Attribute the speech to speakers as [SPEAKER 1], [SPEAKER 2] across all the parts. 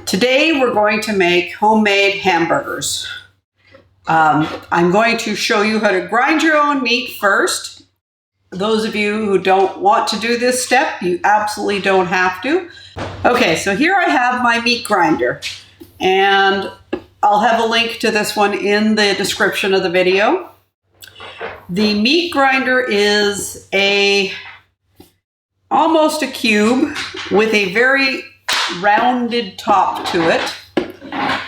[SPEAKER 1] Today we're going to make homemade hamburgers. I'm going to show you how to grind your own meat first. Those of you who don't want to do this step, you absolutely don't have to. Okay, so here I have my meat grinder, and I'll have a link to this one in the description of the video. The meat grinder is almost a cube with a very rounded top to it.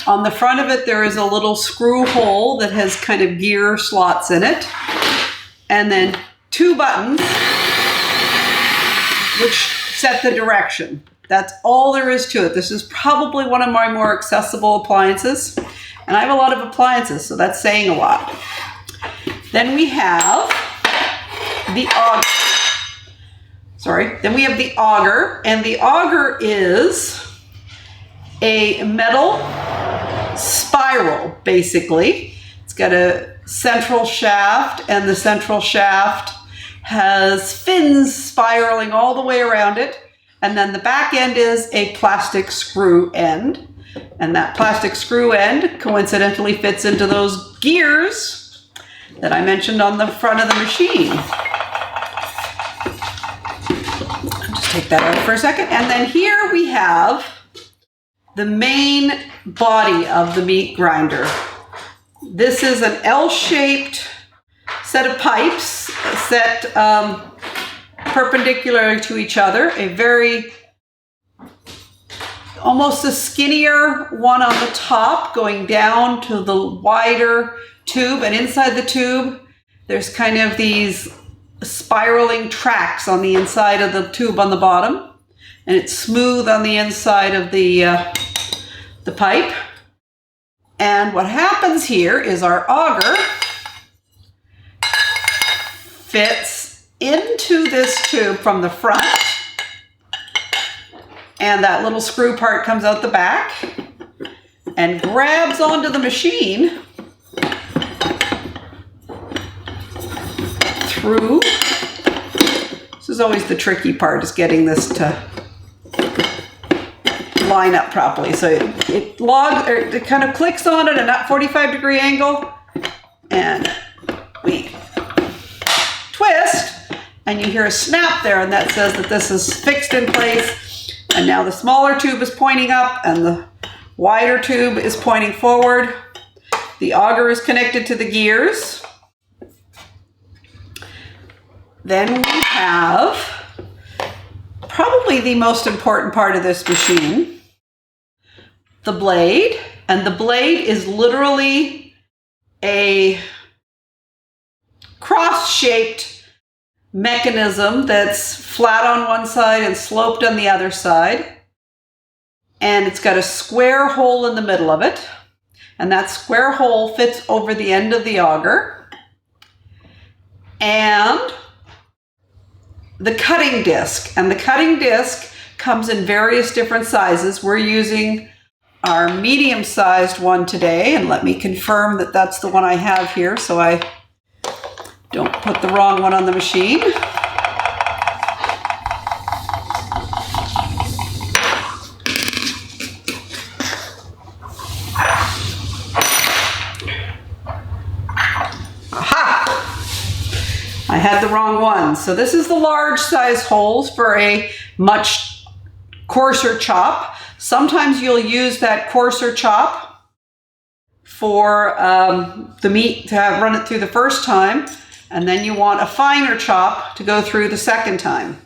[SPEAKER 1] On the front of it, there is a little screw hole that has kind of gear slots in it, and then two buttons which set the direction. That's all there is to it. This is probably one of my more accessible appliances, and I have a lot of appliances, so that's saying a lot. Then we have the auger. Then we have the auger, and the auger is a metal spiral, basically. It's got a central shaft, and the central shaft has fins spiraling all the way around it, and then the back end is a plastic screw end, and that plastic screw end coincidentally fits into those gears that I mentioned on the front of the machine. Take that out for a second. And then here we have the main body of the meat grinder. This is an L-shaped set of pipes set perpendicular to each other. Almost a skinnier one on the top going down to the wider tube. And inside the tube, there's kind of these spiraling tracks on the inside of the tube on the bottom, and it's smooth on the inside of the pipe. And what happens here is our auger fits into this tube from the front, and that little screw part comes out the back and grabs onto the machine through. This is always the tricky part, is getting this to line up properly. So it kind of clicks on at a 45-degree angle, and we twist, and you hear a snap there, and that says that this is fixed in place. And now the smaller tube is pointing up, and the wider tube is pointing forward. The auger is connected to the gears. Then we have probably the most important part of this machine, the blade. And the blade is literally a cross-shaped mechanism that's flat on one side and sloped on the other side. And it's got a square hole in the middle of it. And that square hole fits over the end of the auger. And the cutting disc, and the cutting disc comes in various different sizes. We're using our medium-sized one today, and let me confirm that that's the one I have here so I don't put the wrong one on the machine. I had the wrong one. So this is the large size holes for a much coarser chop. Sometimes you'll use that coarser chop for the meat to run it through the first time, and then you want a finer chop to go through the second time.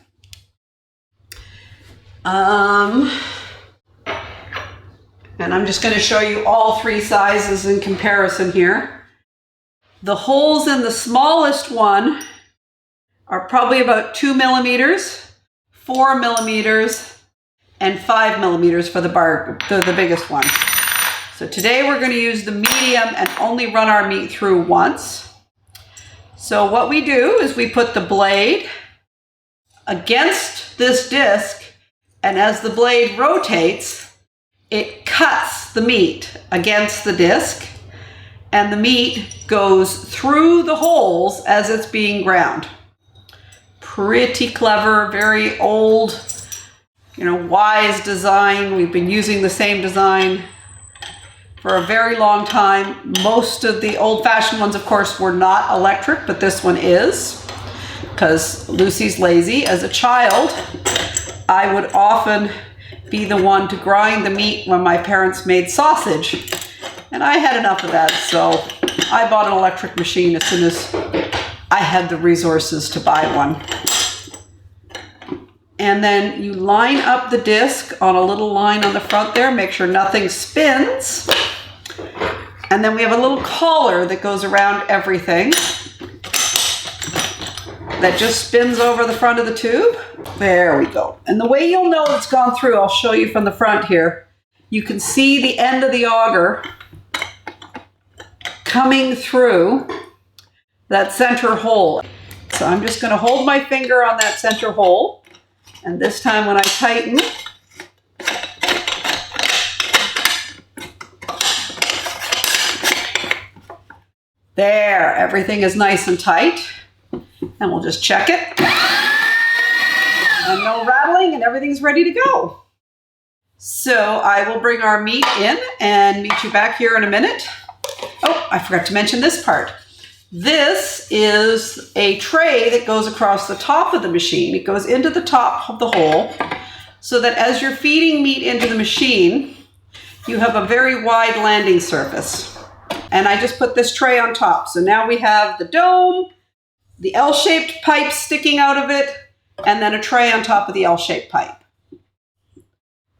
[SPEAKER 1] And I'm just going to show you all three sizes in comparison here. The holes in the smallest one are probably about 2 millimeters, 4 millimeters, and 5 millimeters for the biggest one. So today we're going to use the medium and only run our meat through once. So what we do is we put the blade against this disc, and as the blade rotates, it cuts the meat against the disc, and the meat goes through the holes as it's being ground. Pretty clever, very old wise design. We've been using the same design for a very long time. Most of the old-fashioned ones, of course, were not electric, but this one is, because Lucy's lazy. As a child, I would often be the one to grind the meat when my parents made sausage, and I had enough of that, so I bought an electric machine as soon as I had the resources to buy one. And then you line up the disc on a little line on the front there, make sure nothing spins. And then we have a little collar that goes around everything that just spins over the front of the tube. There we go. And the way you'll know it's gone through, I'll show you from the front here. You can see the end of the auger coming through that center hole. So I'm just going to hold my finger on that center hole. And this time when I tighten, there, everything is nice and tight. And we'll just check it. And no rattling, and everything's ready to go. So I will bring our meat in and meet you back here in a minute. Oh, I forgot to mention this part. This is a tray that goes across the top of the machine. It goes into the top of the hole so that as you're feeding meat into the machine, you have a very wide landing surface. And I just put this tray on top. So now we have the dome, the L-shaped pipe sticking out of it, and then a tray on top of the L-shaped pipe.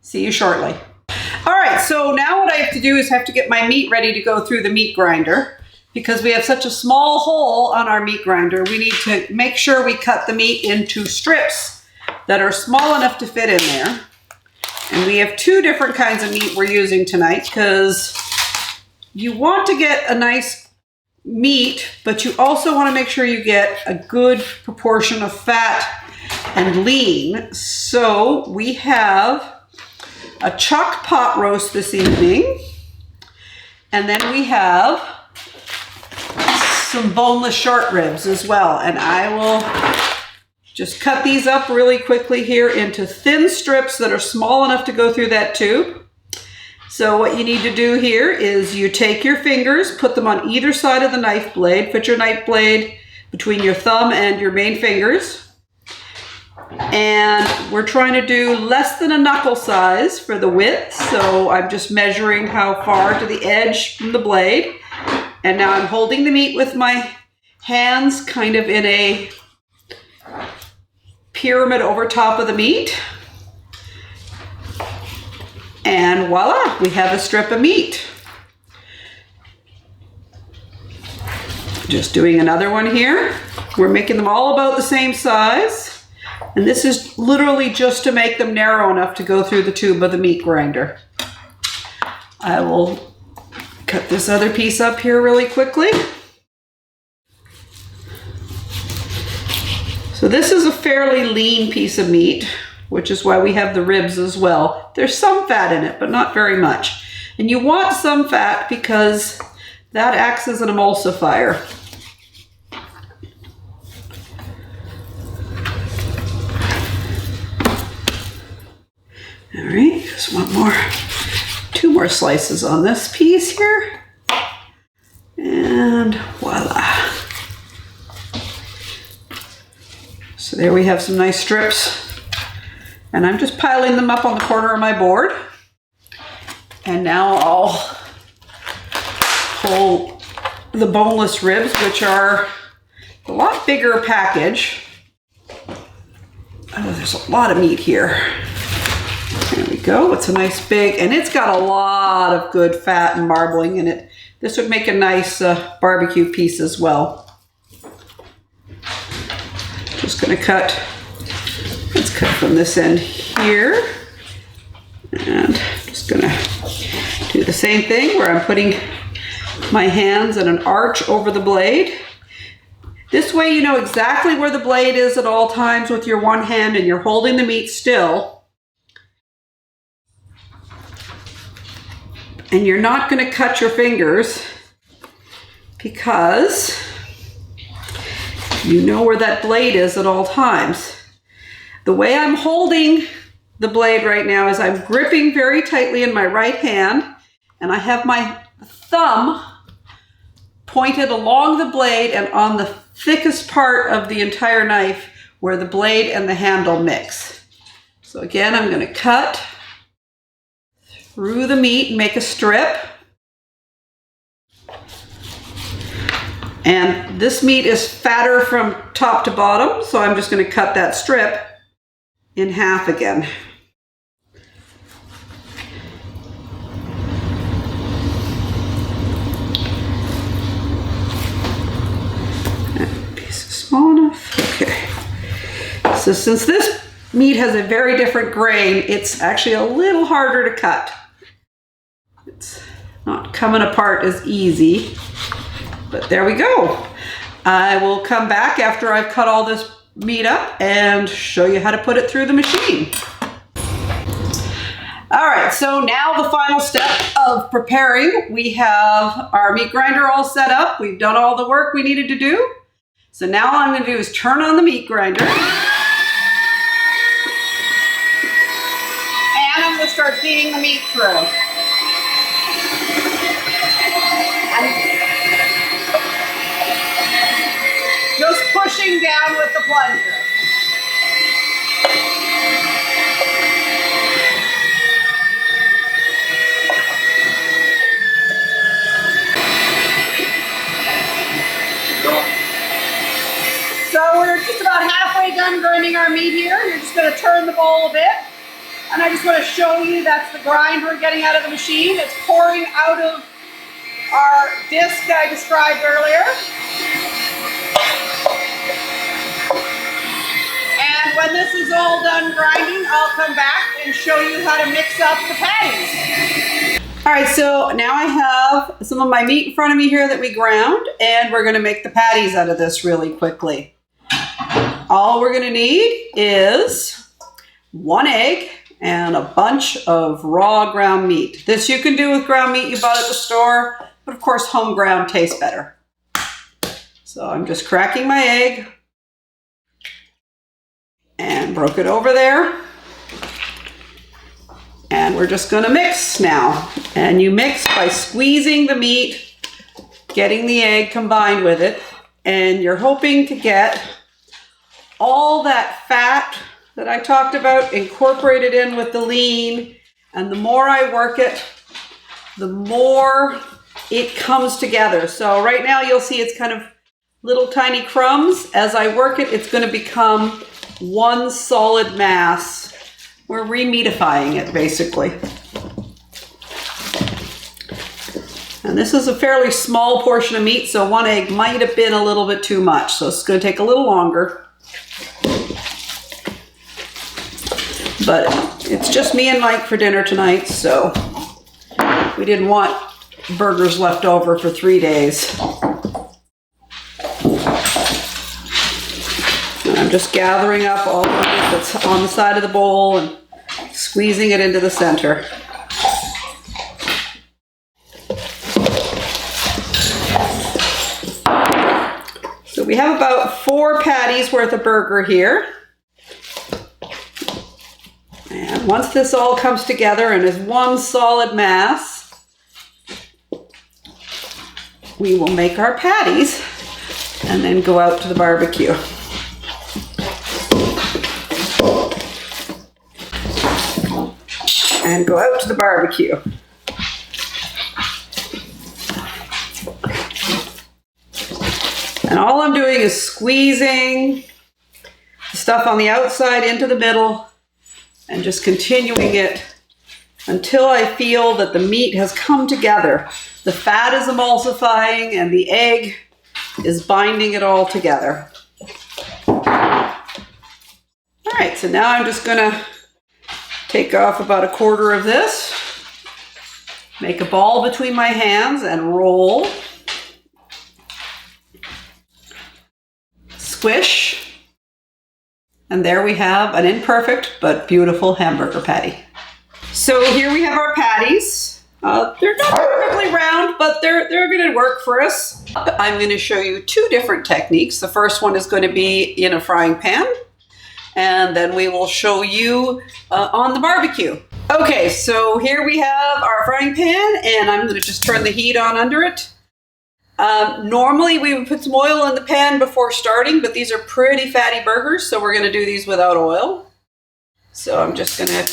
[SPEAKER 1] See you shortly. All right, so now what I have to do is have to get my meat ready to go through the meat grinder. Because we have such a small hole on our meat grinder, we need to make sure we cut the meat into strips that are small enough to fit in there. And we have two different kinds of meat we're using tonight, because you want to get a nice meat, but you also want to make sure you get a good proportion of fat and lean. So we have a chuck pot roast this evening, and then we have some boneless short ribs as well. And I will just cut these up really quickly here into thin strips that are small enough to go through that tube. So what you need to do here is you take your fingers, put them on either side of the knife blade, put your knife blade between your thumb and your main fingers. And we're trying to do less than a knuckle size for the width. So I'm just measuring how far to the edge from the blade. And now I'm holding the meat with my hands kind of in a pyramid over top of the meat. And voila, we have a strip of meat. Just doing another one here. We're making them all about the same size. And this is literally just to make them narrow enough to go through the tube of the meat grinder. I will cut this other piece up here really quickly. So this is a fairly lean piece of meat, which is why we have the ribs as well. There's some fat in it, but not very much. And you want some fat because that acts as an emulsifier. All right, just two more slices on this piece here. And voila. So there we have some nice strips. And I'm just piling them up on the corner of my board. And now I'll pull the boneless ribs, which are a lot bigger package. Oh, there's a lot of meat here. There we go. It's a nice big, and it's got a lot of good fat and marbling in it. This would make a nice barbecue piece as well. Just going to cut, let's cut from this end here. And just going to do the same thing where I'm putting my hands in an arch over the blade. This way you know exactly where the blade is at all times with your one hand, and you're holding the meat still. And you're not going to cut your fingers because you know where that blade is at all times. The way I'm holding the blade right now is I'm gripping very tightly in my right hand, and I have my thumb pointed along the blade and on the thickest part of the entire knife where the blade and the handle mix. So again, I'm going to cut through the meat and make a strip. And this meat is fatter from top to bottom, so I'm just going to cut that strip in half again. That piece is small enough. Okay. So since this meat has a very different grain, it's actually a little harder to cut. It's not coming apart as easy, but there we go. I will come back after I've cut all this meat up and show you how to put it through the machine. All right, so now the final step of preparing. We have our meat grinder all set up. We've done all the work we needed to do. So now all I'm going to do is turn on the meat grinder. Start feeding the meat through. And just pushing down with the plunger. So we're just about halfway done grinding our meat here. You're just going to turn the bowl a bit. And I just want to show you that's the grind we're getting out of the machine. It's pouring out of our disc I described earlier. And when this is all done grinding, I'll come back and show you how to mix up the patties. All right, so now I have some of my meat in front of me here that we ground, and we're going to make the patties out of this really quickly. All we're going to need is 1 egg, and a bunch of raw ground meat. This you can do with ground meat you bought at the store, but of course home ground tastes better. So I'm just cracking my egg and broke it over there. And we're just gonna mix now. And you mix by squeezing the meat, getting the egg combined with it, and you're hoping to get all that fat that I talked about incorporated in with the lean, and the more I work it, the more it comes together. So right now you'll see it's kind of little tiny crumbs. As I work it, it's going to become one solid mass. We're re-meatifying it basically. And this is a fairly small portion of meat, so 1 egg might have been a little bit too much, so it's going to take a little longer. But it's just me and Mike for dinner tonight, so we didn't want burgers left over for 3 days. And I'm just gathering up all the meat that's on the side of the bowl and squeezing it into the center. So we have about 4 patties worth of burger here. And once this all comes together and is one solid mass, we will make our patties and then go out to the barbecue. And go out to the barbecue. And all I'm doing is squeezing the stuff on the outside into the middle and just continuing it until I feel that the meat has come together. The fat is emulsifying and the egg is binding it all together. All right, so now I'm just gonna take off about 1/4 of this, make a ball between my hands and roll. Squish. And there we have an imperfect but beautiful hamburger patty. So here we have our patties. They're not perfectly round, but they're going to work for us. I'm going to show you 2 different techniques. The first one is going to be in a frying pan. and then we will show you on the barbecue. Okay, so here we have our frying pan, and I'm going to just turn the heat on under it. Normally we would put some oil in the pan before starting, but these are pretty fatty burgers, so we're going to do these without oil. So I'm just going to...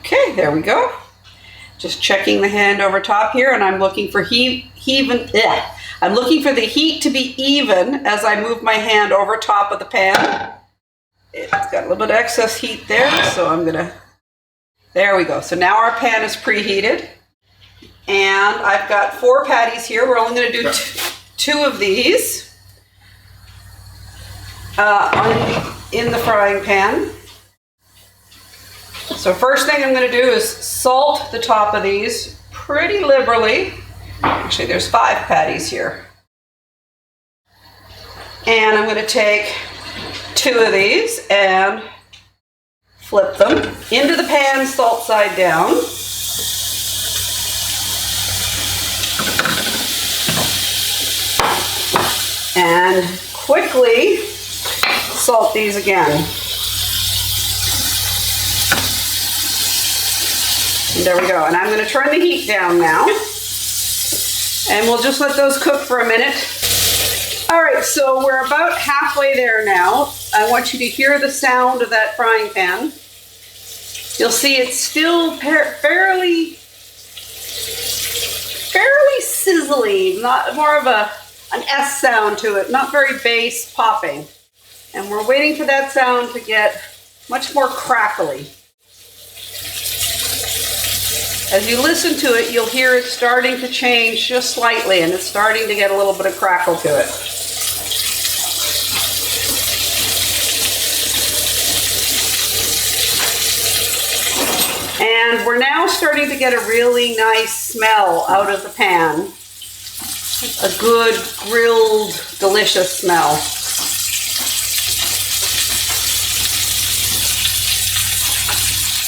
[SPEAKER 1] Okay, there we go. Just checking the hand over top here, and I'm looking for I'm looking for the heat to be even as I move my hand over top of the pan. It's got a little bit of excess heat there, so I'm gonna... There we go. So now our pan is preheated, and I've got 4 patties here. We're only going to do 2 of these in the frying pan. So first thing I'm going to do is salt the top of these pretty liberally. Actually, there's 5 patties here. And I'm going to take 2 of these and flip them into the pan, salt side down. And quickly salt these again. And there we go. And I'm going to turn the heat down now. And we'll just let those cook for a minute. All right, so we're about halfway there now. I want you to hear the sound of that frying pan. You'll see it's still fairly sizzly, not more of an S sound to it, not very bass popping. And we're waiting for that sound to get much more crackly. As you listen to it, you'll hear it starting to change just slightly, and it's starting to get a little bit of crackle to it. And we're now starting to get a really nice smell out of the pan. A good, grilled, delicious smell.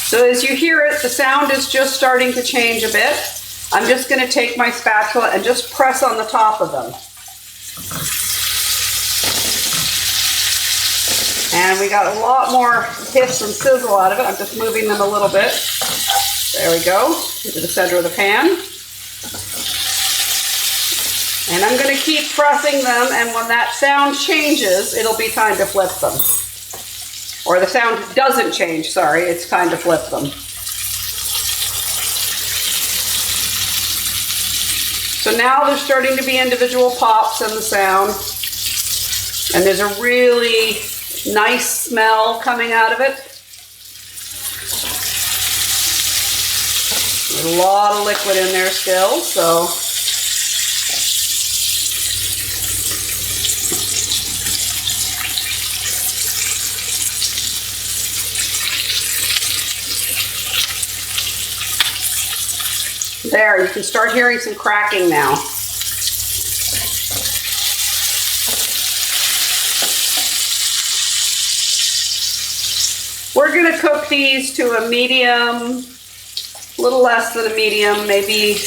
[SPEAKER 1] So as you hear it, the sound is just starting to change a bit. I'm just going to take my spatula and just press on the top of them. And we got a lot more hiss and sizzle out of it. I'm just moving them a little bit. There we go, into the center of the pan. And I'm going to keep pressing them, and when that sound changes, it'll be time to flip them. Or the sound doesn't change, sorry, it's time to flip them. So now there's starting to be individual pops in the sound. And there's a really nice smell coming out of it. There's a lot of liquid in there still, so. There, you can start hearing some cracking now. We're going to cook these to a medium, a little less than a medium, maybe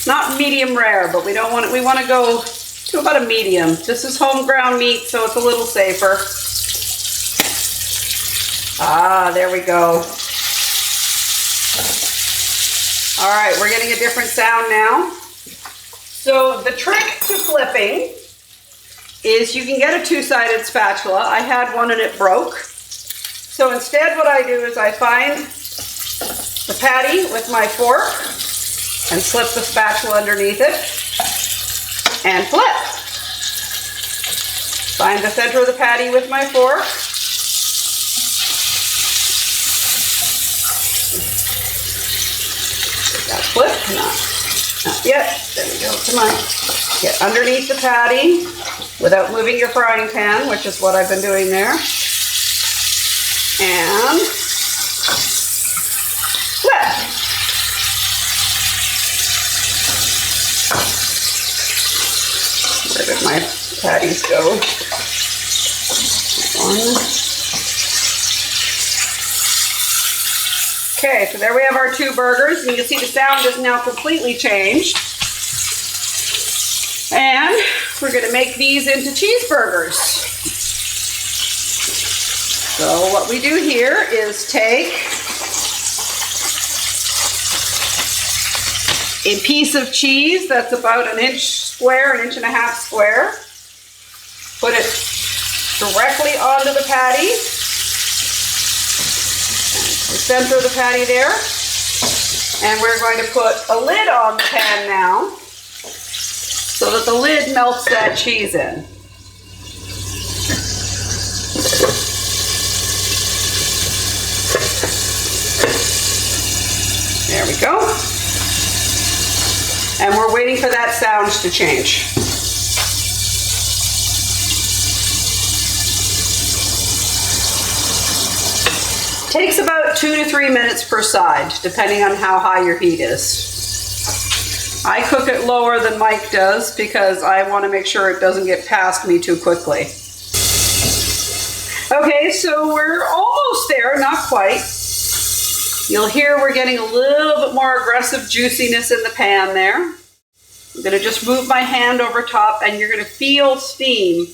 [SPEAKER 1] not medium rare, but we don't want it, we want to go to about a medium. This is home ground meat, so it's a little safer. Ah, there we go. All right, we're getting a different sound now. So the trick to flipping is you can get a 2-sided spatula. I had one and it broke. So instead what I do is I find the patty with my fork and slip the spatula underneath it and flip. Find the center of the patty with my fork. Flip, not yet. There we go. Come on. Get underneath the patty without moving your frying pan, which is what I've been doing there. And flip. Where did my patties go? One. Okay, so there we have our 2 burgers, and you can see the sound has now completely changed. And we're going to make these into cheeseburgers. So what we do here is take a piece of cheese that's about an inch square, an inch and a half square. Put it directly onto the patty. The center of the patty there. And we're going to put a lid on the pan now so that the lid melts that cheese in. There we go. And we're waiting for that sound to change. Takes about 2 to 3 minutes per side, depending on how high your heat is. I cook it lower than Mike does because I want to make sure it doesn't get past me too quickly. Okay, so we're almost there, not quite. You'll hear we're getting a little bit more aggressive juiciness in the pan there. I'm going to just move my hand over top and you're going to feel steam.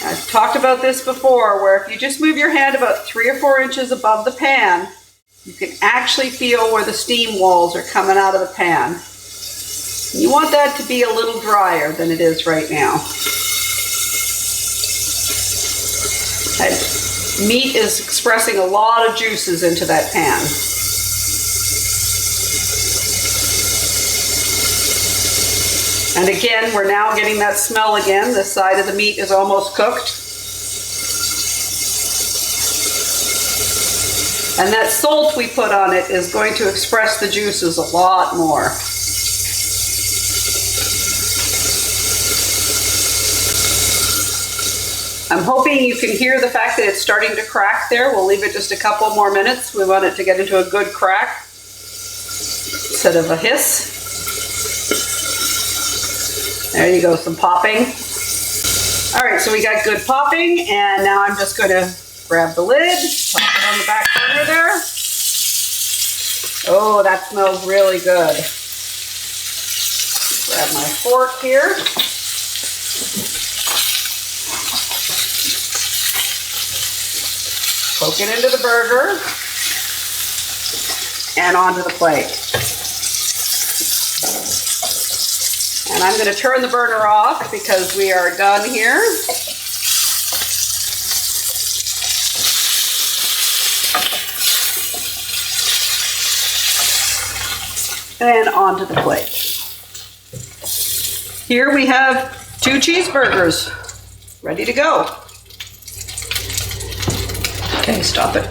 [SPEAKER 1] I've talked about this before, where if you just move your hand about 3 or 4 inches above the pan, you can actually feel where the steam walls are coming out of the pan. You want that to be a little drier than it is right now. That meat is expressing a lot of juices into that pan. And again, we're now getting that smell again. This side of the meat is almost cooked. And that salt we put on it is going to express the juices a lot more. I'm hoping you can hear the fact that it's starting to crack there. We'll leave it just a couple more minutes. We want it to get into a good crack instead of a hiss. There you go, some popping. All right, so we got good popping, and now I'm just going to grab the lid, pop it on the back burner there. Oh, that smells really good. Grab my fork here. Poke it into the burger and onto the plate. And I'm going to turn the burner off because we are done here. And onto the plate. Here we have 2 cheeseburgers ready to go. Okay, stop it.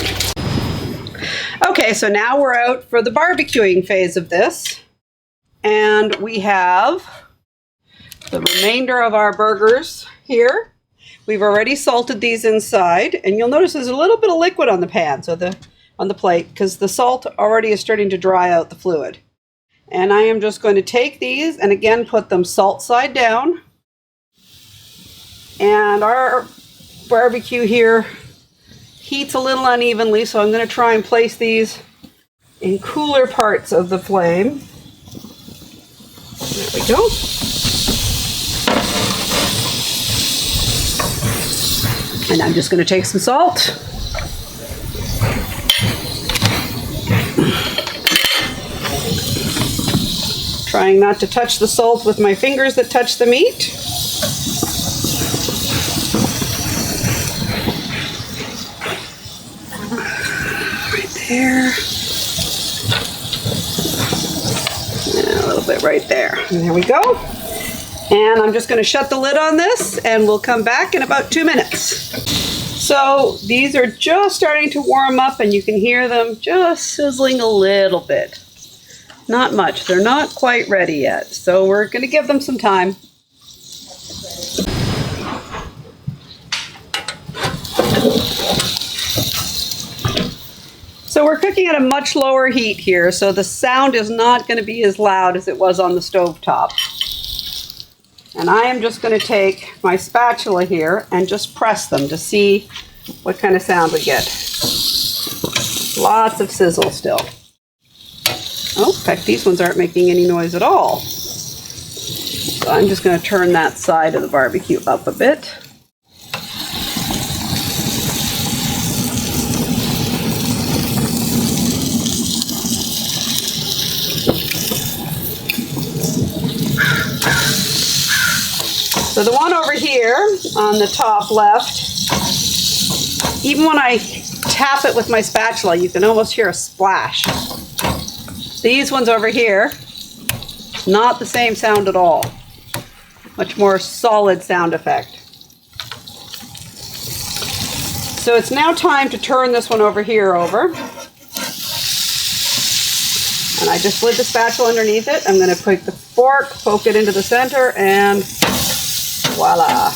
[SPEAKER 1] Okay, so now we're out for the barbecuing phase of this. And we have the remainder of our burgers here. We've already salted these inside, and you'll notice there's a little bit of liquid on the pan, so on the plate, because the salt already is starting to dry out the fluid. And I am just going to take these and again put them salt side down. And our barbecue here heats a little unevenly, so I'm going to try and place these in cooler parts of the flame. There we go. And I'm just going to take some salt. Trying not to touch the salt with my fingers that touch the meat. Right there. And a little bit right there. And there we go. And I'm just going to shut the lid on this and we'll come back in about 2 minutes. So these are just starting to warm up and you can hear them just sizzling a little bit. Not much. They're not quite ready yet. So we're going to give them some time. So we're cooking at a much lower heat here, so the sound is not going to be as loud as it was on the stovetop. And I am just going to take my spatula here and just press them to see what kind of sound we get. Lots of sizzle still. Oh, in fact, these ones aren't making any noise at all. So I'm just going to turn that side of the barbecue up a bit. So the one over here on the top left, even when I tap it with my spatula, you can almost hear a splash. These ones over here, not the same sound at all. Much more solid sound effect. So it's now time to turn this one over here over. And I just slid the spatula underneath it. I'm going to put the fork, poke it into the center, and voila.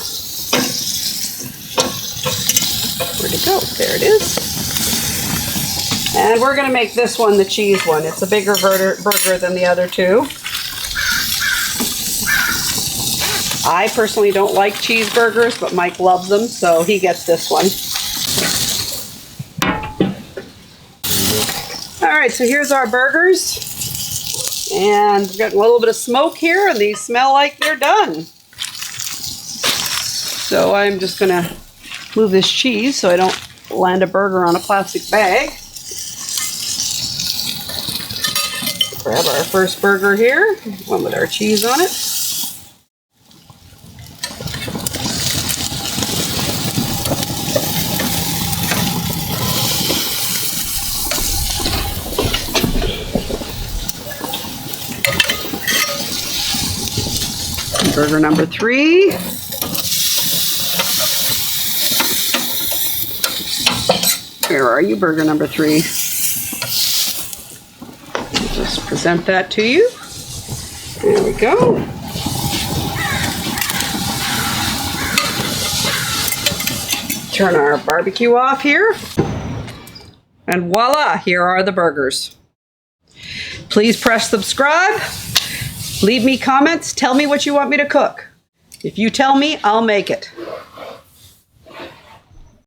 [SPEAKER 1] Where'd it go? There it is. And we're going to make this one the cheese one. It's a bigger burger than the other two. I personally don't like cheeseburgers, but Mike loves them, so he gets this one. All right, so here's our burgers. And we've got a little bit of smoke here, and these smell like they're done. So I'm just going to move this cheese so I don't land a burger on a plastic bag. Grab our first burger here, one with our cheese on it. Burger number 3. Where are you, burger number 3? Just present that to you. There we go. Turn our barbecue off here. And voila, here are the burgers. Please press subscribe. Leave me comments. Tell me what you want me to cook. If you tell me, I'll make it.